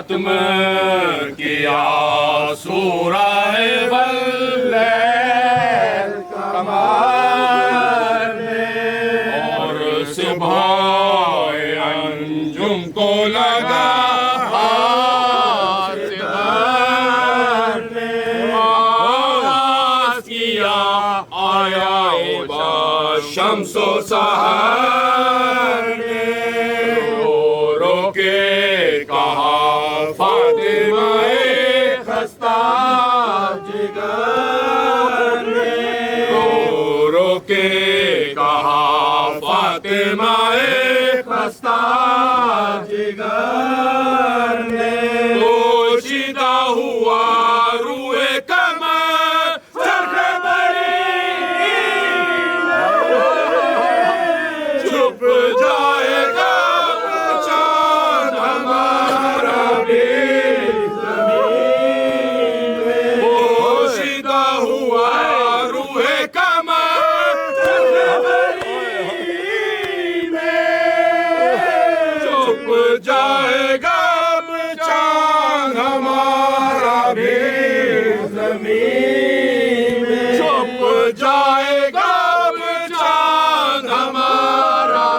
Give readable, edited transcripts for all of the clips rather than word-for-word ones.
खत्म किया सूरह वल्लैल कमर ने और सुबह अंजुम को लगा शम्सो सहर ने रो के कहा फातिमा-ए खस्ता जिगर ने रो के कहा फातिमा-ए खस्ता जिगर ने पोशीदा हुआ रूए कमर जाएगा चांद हमारा भी ज़मीन में पोशीदा हुआ रूहे कमर में छुप जाएगा चांद हमारा भी ज़मीन में छुप जाएगा चांद हमारा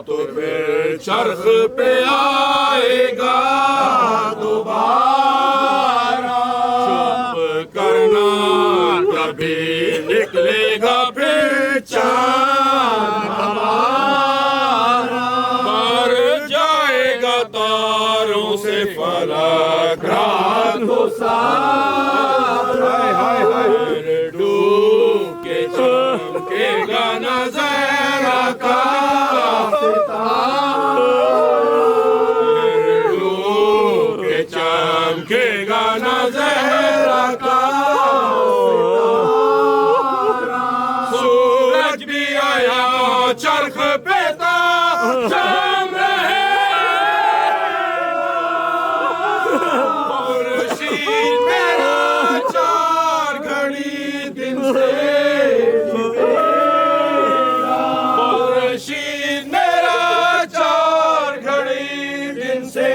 तो फिर चरख पे आएगा दोबारा चुप करना कभी निकलेगा फिर चांद हमारा मर जाएगा तारों से फलक रात हो सारा डूब के चमकेगा नज़ारा का चमकेगा नज़ारा का सूरज भी आया चरख पे था शाम रहे खुर्शीद मेरा 4 घड़ी दिन से खुर्शीद मेरा 4 घड़ी दिन से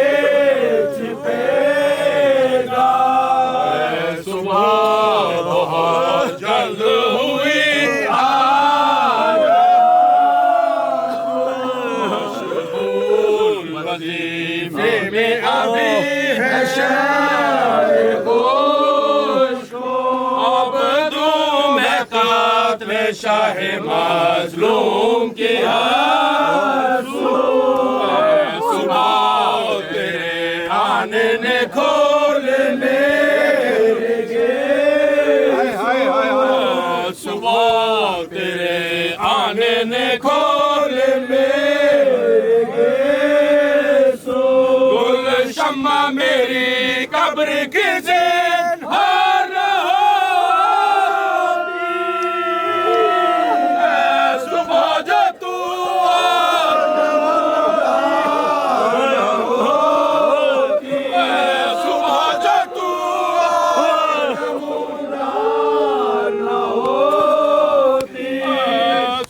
जल्द हुई वजीफे में अभी है शाह अब दूं मैं कातिल शाह मज़लूम की सुबह तेरे आने ने खोल सुबह तेरे आने ने खोल मेरे गुल शम्मा मेरी कब्र की ज़ेन हार सुबह जो तू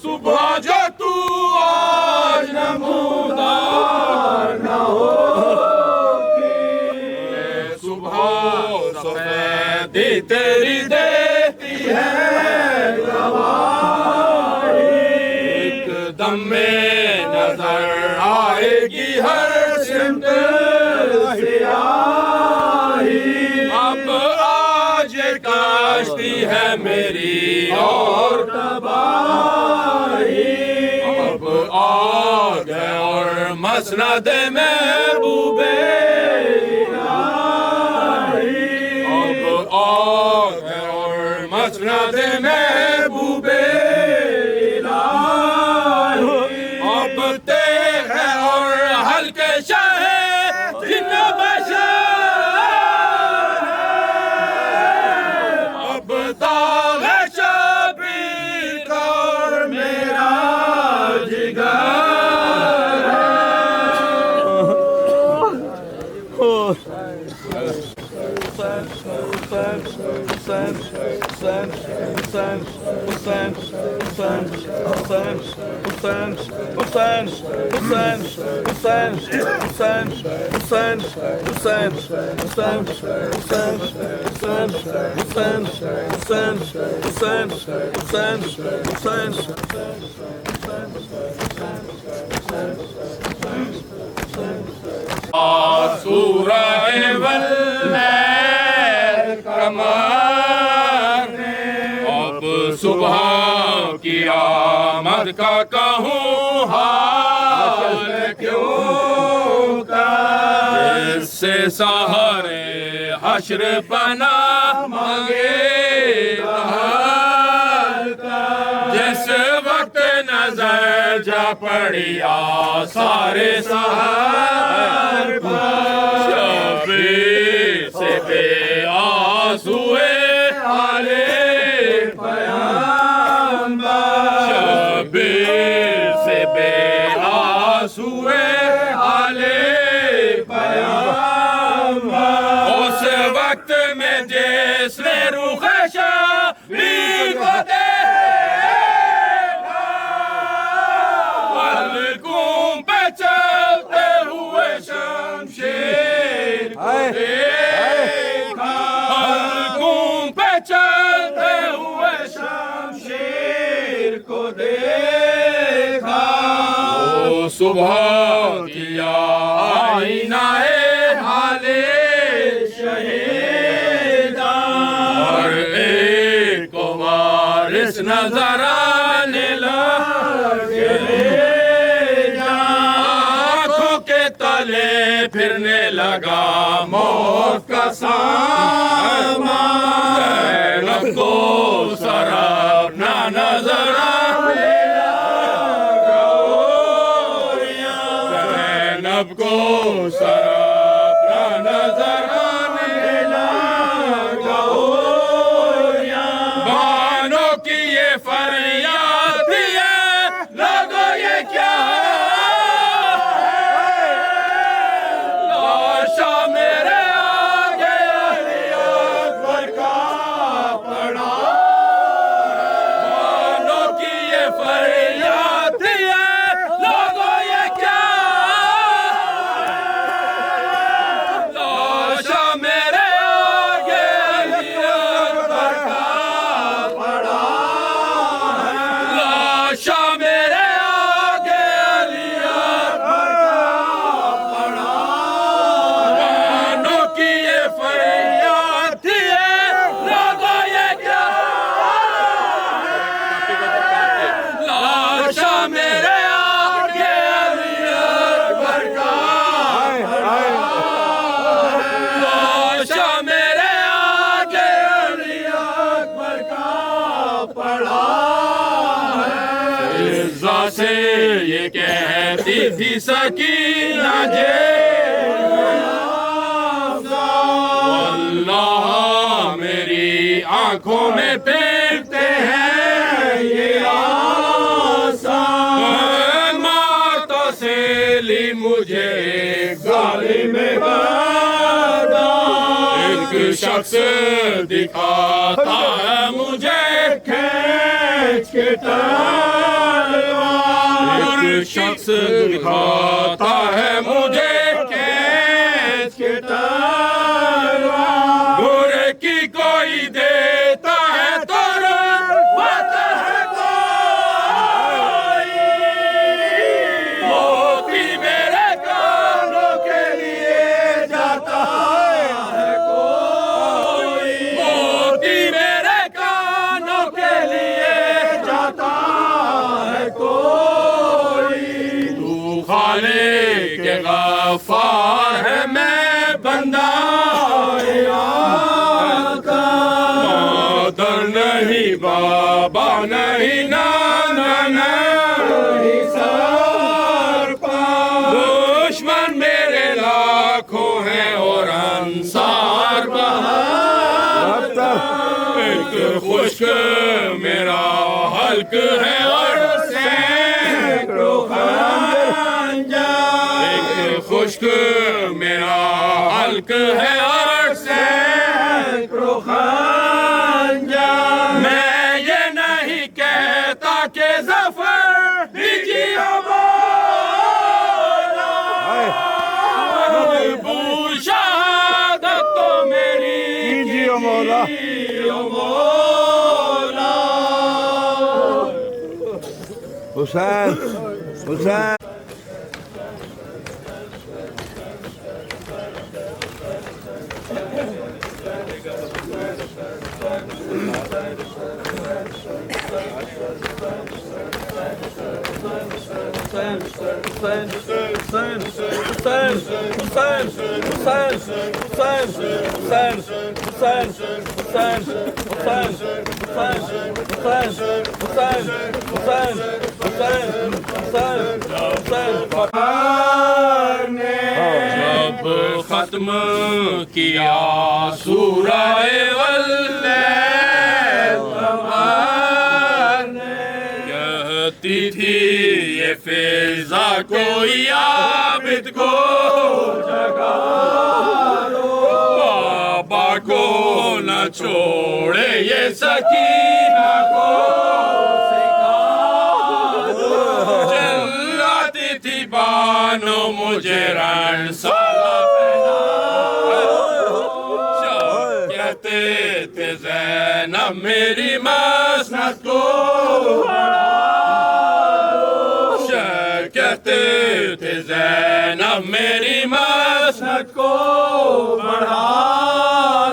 सुबह जो तू तेरी देती है एक दम में नजर आएगी हर सिमत सियाही अब आज काश्ती है मेरी और तबाही अब आग है और मसनद महबूबे और मसनद महबूबे अब तेग है और हल्के शाह जिन्न बशर अब दाग है शबीर का और मेरा जिगर सूरह वल्लैल कमर अब सुबह की आमद का कहूँ हाल क्यों का जिससे सहारे हश्र पना मांगे जिस वक्त नजर जा पड़ी सारे सहार शबीर से बेआसूए आले पैगंबर शबीर से बेआसूए आले पैगंबर उस वक्त में जिसने रुख शबीर को चलते हुए शमशीर हल्कों पे चलते हुए शमशीर को देखा वो सुबह किया आईनाए हाले शहीदा और एक को वारिस नजर आने लगे तले फिरने लगा मौत का सामान ज़ैनब को शराब ना नजर आने लगा ज़ैनब को शराब ना नजर आने लगा बानों की ये फरियाद है लोगों ये क्या से ये कहती थी सकीना जे अल्लाह मेरी आंखों में फेरते हैं ये आसा माता से ली मुझे गाली में बादा एक शख्स दिखाता है मुझे खींच के शख्स दिखाता है मुझे खींच के तलवार घोड़े की कोई देता है तो रुकवाता है कोई मोती मेरे कानों के लिए जाता है कोई मोती मेरे कानों के लिए जाता है कोई खाले के गफ्फार है मैं बंदा मादर नहीं बाबा नहीं नाना नहीं सरपा दुश्मन मेरे लाखों हैं और अंसार बहादुर एक खुश्क मेरा हल्क है और सैकड़ों खुश्क मेरा हल्क है और सैकड़ों खंजर के जफर दीजिए मौला, मकबूल शहादत तो मेरी कीजिए मौला। हुसैन हुसैन जब खत्म किया सूरह वल्लैल कहती थी ये फिजा कोई आबिद को जगा लो, बाबा को न छोड़े ये सकीना को सिखा दो, चिल्लाती थी बानो मुझे रण साला पहना, कहते थे ज़ैनब मेरी मसनद को कहते थे ज़ैनब मेरी मसनद को बढ़ा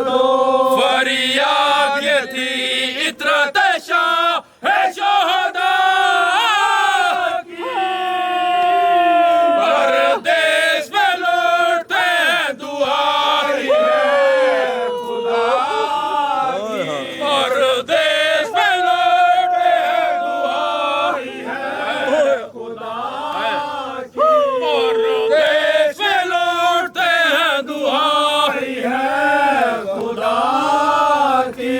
दो, फरियाद ये थी इतरत शाह है शोहदा की, परदेस में लौटते दुआई है खुदा की, परदेस में लौटते दुआई है खुदा, परदेस में लौटते हैं दुआई है खुदा की।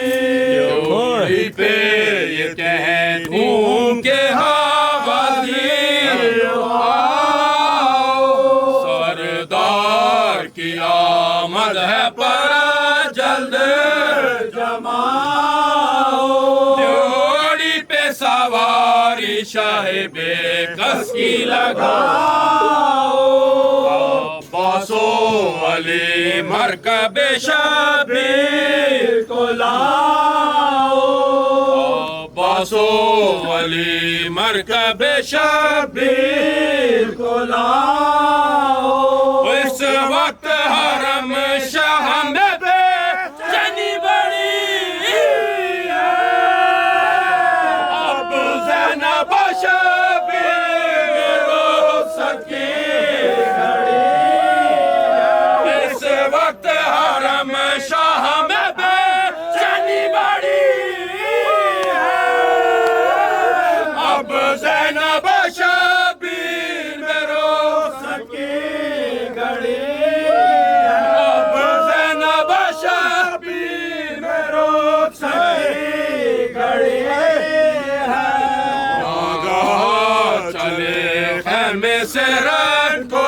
जोड़ी पे ये कह दूं के हाज़िर आओ, सरदार की आमद है पर जल्द जमाओ, जोड़ी पे सवारी शाहे बेकस की लगाओ, अब्बासो अली मरकबे शबीर को लाओ, अब्बासो अली मरकबे शबीर को लाओ, इस वक्त हरम शाह में बेचैनी बड़ी है, अब ज़ैनब शबीर रो सके घड़ी है, इस वक्त हरम शाह में बेचैनी बड़ी है, अब ज़ैनब शबीर में रो सके घड़ी है, अब ज़ैनब शबीर में रो सके घड़ी है। आगाह चले खेमे से रन को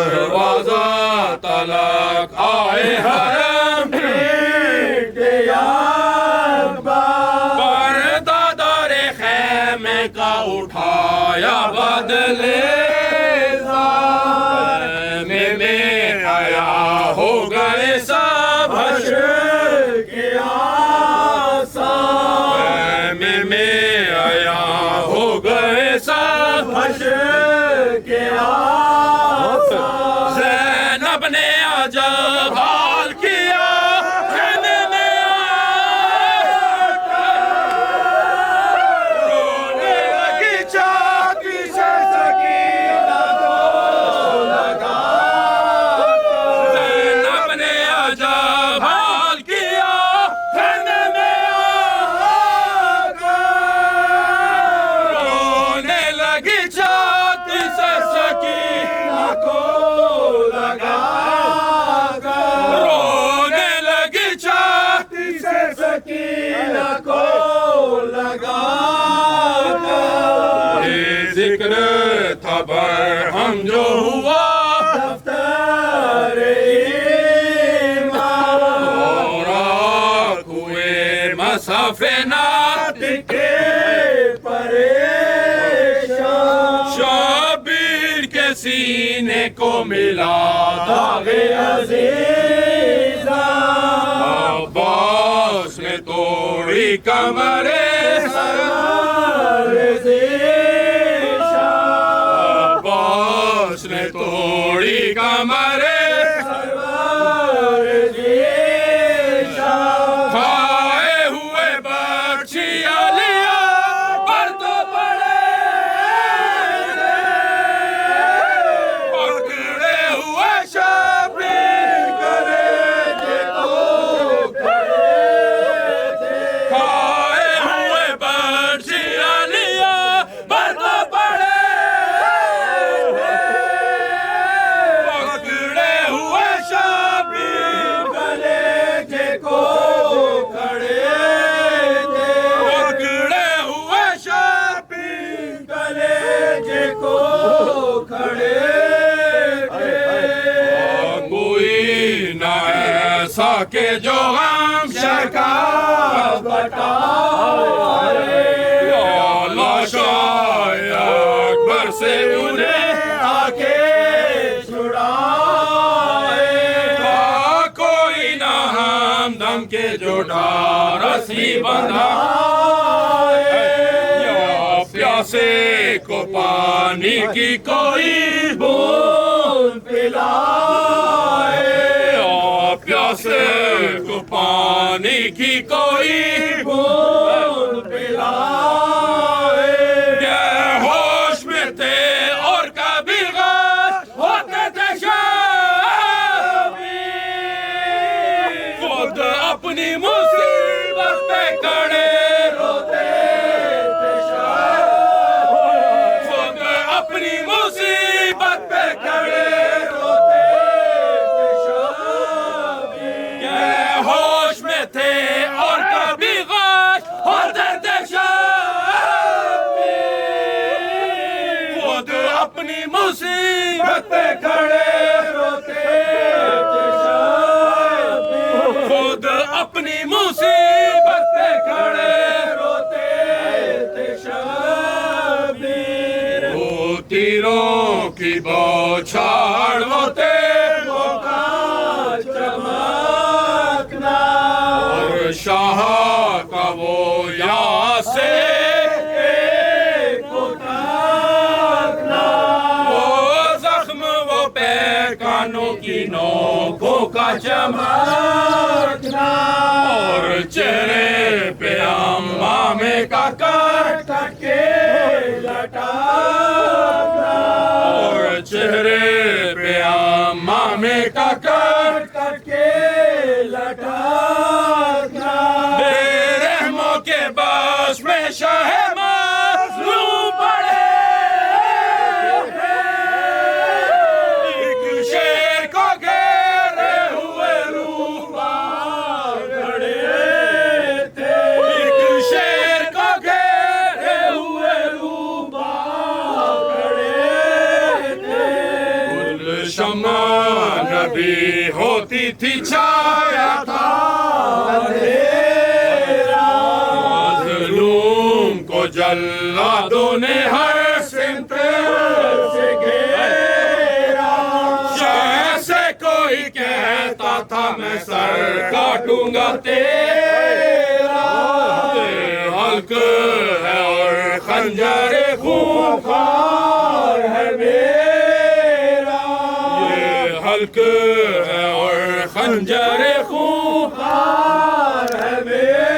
दरवाजा तलक आए हरम पर्दा दरे खेमे का उठाया बदले में आया हो गए सब हश्र के आसा, में आया हो गए सब हश्र के आसा, ज़ैनब ने अजब हाल किया खेमे में आकर, रोने लगी छाती से सकीना को लगा, ज़ैनब ने अजब हाल किया खेमे में आकर, रोने लगी छाती से सकीना को लगा, रोने लगी छाती से सकीना को लगा, ये जिक्र था बरहम जो हुआ दफ्तर ईमान, और कुएं सफेनात के परेशान शबीर के सीने को मिला दागे अज़ीज़ा अब्बास ने तोड़ी कमरे अब्बास ने तोड़ी कमरे के जो हम शका बताए अकबर से उन्हें आके छुड़ाए कोई ना हम दम के जो रस्सी बंधाए प्यासे को पानी की कोई बूंद पिलाए प्यासे को पानी की कोई बूंद पिलाए होश में थे और कभी गश होते थे शाबीर खुद अपनी मुसीबत पे खड़े रोते थे शाबीर खुद अपनी मुसीबत पे खड़े थे और कभी गश होते थे शाबीर खुद अपनी मुसीबत पे खड़े रोते थे शाबीर खुद अपनी मुसीबत पे खड़े रोते थे शाबीर वो तीरों की बौछार होते शाह का वो यहाँ से वो जख्म वो पैकानों की नोकों का चमकना और चेहरे पे अम्मा में का काट के लटाना और चेहरे पे अम्मा में का काट के लटाना बस में शाह मज़लूम पड़े एक शेर को घेरे हुए रूबाब खड़े थे एक शेर को घेरे हुए रूबाब खड़े थे गुलशमा नबी होती थी छाया था जल्लादों ने हर सिमत से घेरा जैसे कोई कहता था मैं सर काटूंगा तेरा हल्क है और खंजर खूंखार है मेरा ये हल्क है और खंजर खूंखार है मेरा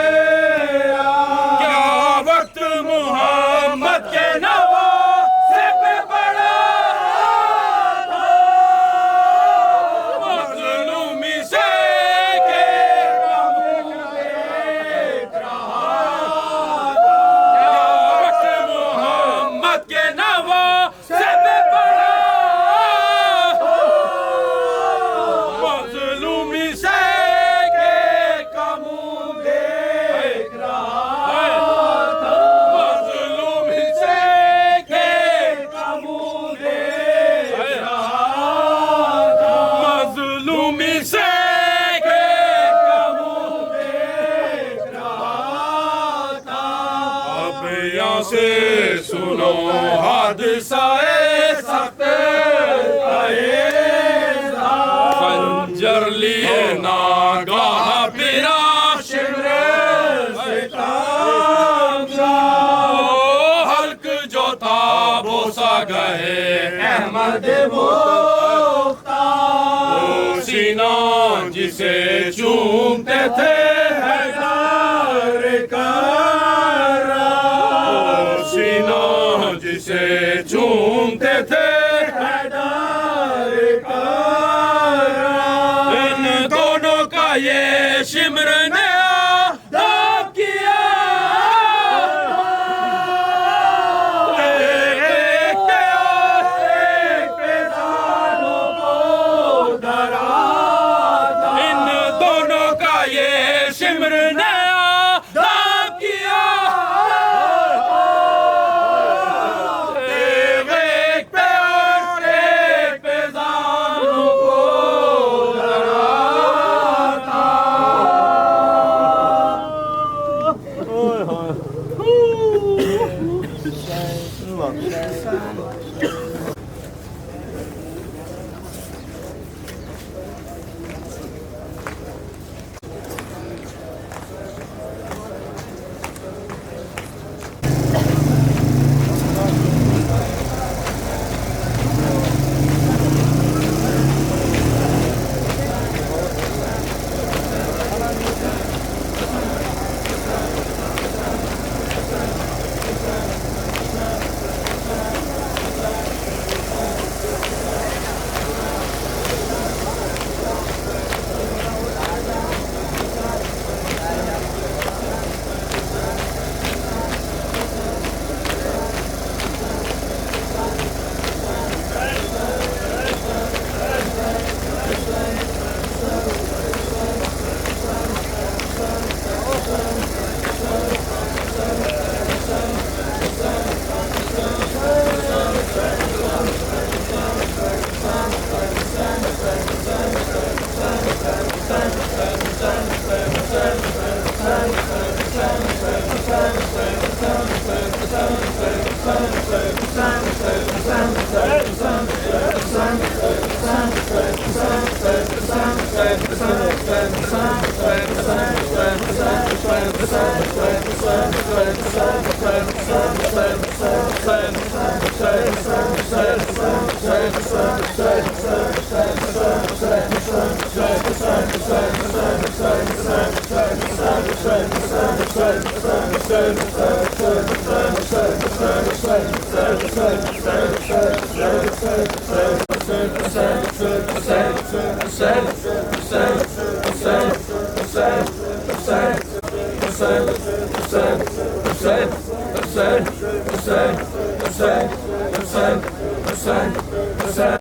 say से सुनो हादसाए सख्त आएगा खंजर लिए नागाह पिरा शिमर हल्क जो था बोसा गए अहमद मुख्तार सीना जिसे चूमते थे हैदर करा सीना जिसे चूमते थे हैदर करा इन दोनों का ये शिमर ने आदाब किया इन दोनों का ये शिमर ने आदाब किया एक पे और एक पे जानो को डराता